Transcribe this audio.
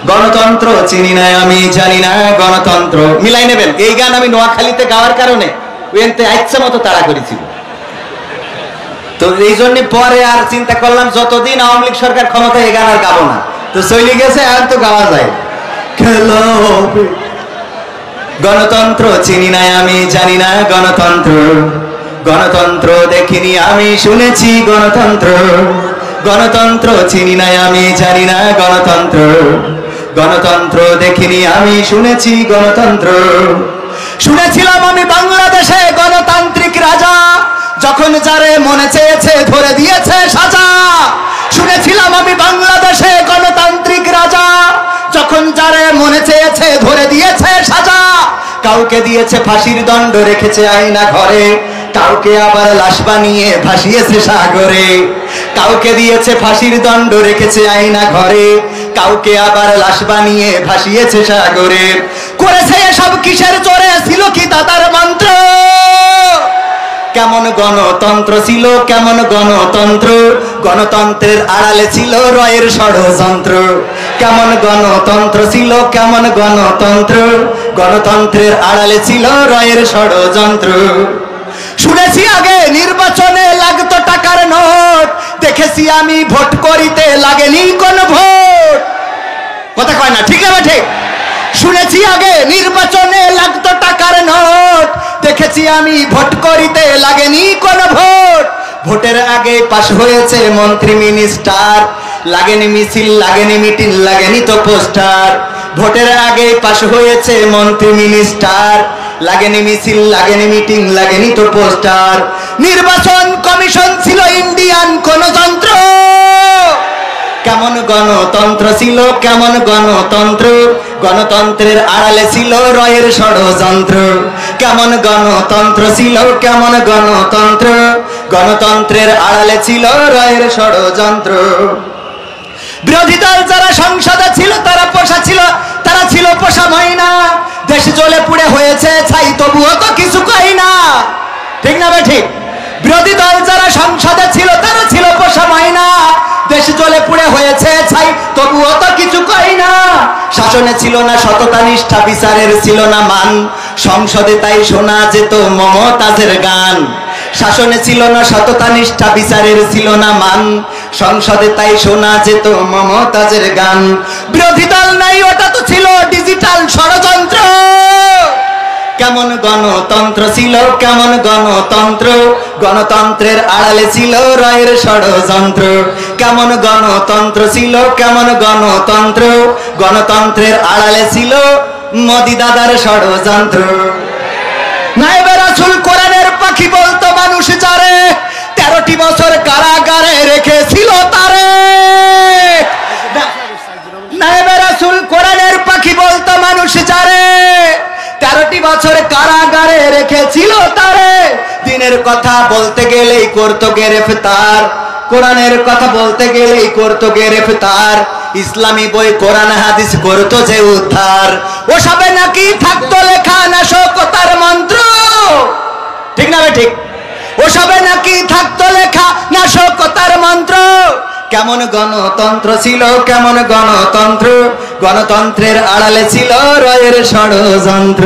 গণতন্ত্র চিনি না আমি জানি না গণতন্ত্র। মিলাই নেবেন, এই গান আমি নোয়াখালীতে গাওয়ার কারণে ওইতে ইচ্ছা মতো তাড়া করেছিল। তো এই জন্য পরে আর চিন্তা করলাম যতদিন আওয়ামী লীগ সরকার ক্ষমতায় এই গান আর গাবো না। তো চলে গেছে, আর তো গাওয়া যায়। খেলো গণতন্ত্র চিনি না আমি জানি না গণতন্ত্র, গণতন্ত্র দেখিনি আমি শুনেছি গণতন্ত্র, গণতন্ত্র চিনি না আমি জানি না গণতন্ত্র, গণতন্ত্র দেখিনি আমি শুনেছি গণতন্ত্র। শুনেছিলাম আমি বাংলাদেশে গণতান্ত্রিক রাজা, যখন যারে মনে চেয়েছে ধরে দিয়েছে সাজা। শুনেছিলাম আমি বাংলাদেশে গণতান্ত্রিক রাজা, যখন যারে মনে চেয়েছে ধরে দিয়েছে সাজা। কাউকে দিয়েছে ফাঁসির দণ্ড রেখেছে আয়না ঘরে, কাউকে আবার লাশ বানিয়ে ভাসিয়েছে সাগরে। কাউকে দিয়েছে ফাঁসির দণ্ড রেখেছে আয়না ঘরে, কাউকে আবার লাশ বানিয়ে ভাসিয়েছে সাগরে। করেছে এসব কিসের জোরে, ছিল কি দাদার মন্ত্র? কেমন গণতন্ত্র ছিল, কেমন গণতন্ত্র, গণতন্ত্রের আড়ালে ছিল রয়ের ষড়যন্ত্র। কেমন গণতন্ত্র ছিল, কেমন গণতন্ত্র, গণতন্ত্রের আড়ালে ছিল রয়ের ষড়যন্ত্র। শুনেছি আগে নির্বাচনে লাগতো টাকার নোট, দেখেছি আমি ভোট করিতে লাগেনি কোন ভোট। কথা কয় না, ঠিক না ঠিক? শুনেছি আগে নির্বাচনে লাগতো টাকার নোট, দেখেছি আমি ভোট করিতে লাগেনি কোন ভোট। ভোটের আগে পাশ হয়েছে মন্ত্রী মিনিস্টার, লাগেনি মিছিল, লাগেনি মিটিং, লাগেনি তো পোস্টার। ভোটের আগে পাশ হয়েছে মন্ত্রী মিনিস্টার, লাগেনি মিছিল, লাগেনি মিটিং, লাগেনি তো পোস্টার। নির্বাচন কমিশন ছিল ইন্ডিয়ান কোন যন্ত্র। কেমন গণতন্ত্র ছিল, কেমন গণতন্ত্র, গণতন্ত্রের আড়ালে ছিল রয়ের ষড়যন্ত্র। কেমন গণতন্ত্র ছিল, কেমন গণতন্ত্র, গণতন্ত্রের আড়ালে ছিল রয়ের ষড়যন্ত্র। বিরোধী দল যারা সংসদে ছিল তারা পোষা ছিল, তারা ছিল পোষা ময়না। দেশ জ্বলে পুড়ে হয়েছে ছাই, তবুও তো কিছু কই না। ঠিক না ঠিক? বিরোধী দল যারা সংসদে ছিল তারা ছিল পোষা ময়না। দেশ জ্বলে পুড়ে হয়েছে ছাই, তবুও তো কিছু কই না। শাসনে ছিল না সততা নিষ্ঠা, বিচারের ছিল না মান, সংসদে তাই শোনা যেত মমতাজের গান। শাসনে ছিল না সততা নিষ্ঠা, বিচারের ছিল না মান, সংসদে তাই শোনা যেত মমতাজের গান। বিরোধী দল নাই, ওটা তো ছিল ডিজিটাল ষড়যন্ত্র। কেমন গণতন্ত্র ছিল, কেমন গণতন্ত্র, গণতন্ত্রের আড়ালে ছিল রয়ের ষড়যন্ত্র। কেমন গণতন্ত্র ছিল, কেমন গণতন্ত্র, গণতন্ত্রের আড়ালে ছিল মোদি দাদার ষড়যন্ত্র। নায়েবে রাসূল কোরআনের পাখি বলতো মানুষ যারে, 13টি বছর কারাগারে রেখেছিল তারে। নায়েবে রাসূল কোরআনের পাখি বলতো মানুষ যারে, 13টি বছর কারাগারে রেখেছিল তারে। দিনের কথা বলতে গেলেই করতো গ্রেফতার, কোরআনের কথা বলতে গেলেই করতো গ্রেফতার। ইসলামী বই কোরআন হাদিস করতো যে উদ্ধার, ওসবে নাকি থাকতো লেখা নাশকতার মন্ত্র। ঠিক না ঠিক? ওসবে নাকি থাকতো লেখা নাশকতার মন্ত্র। কেমন গণতন্ত্র ছিল, কেমন গণতন্ত্র, গণতন্ত্রের আড়ালে ছিল রয়ের ষড়যন্ত্র।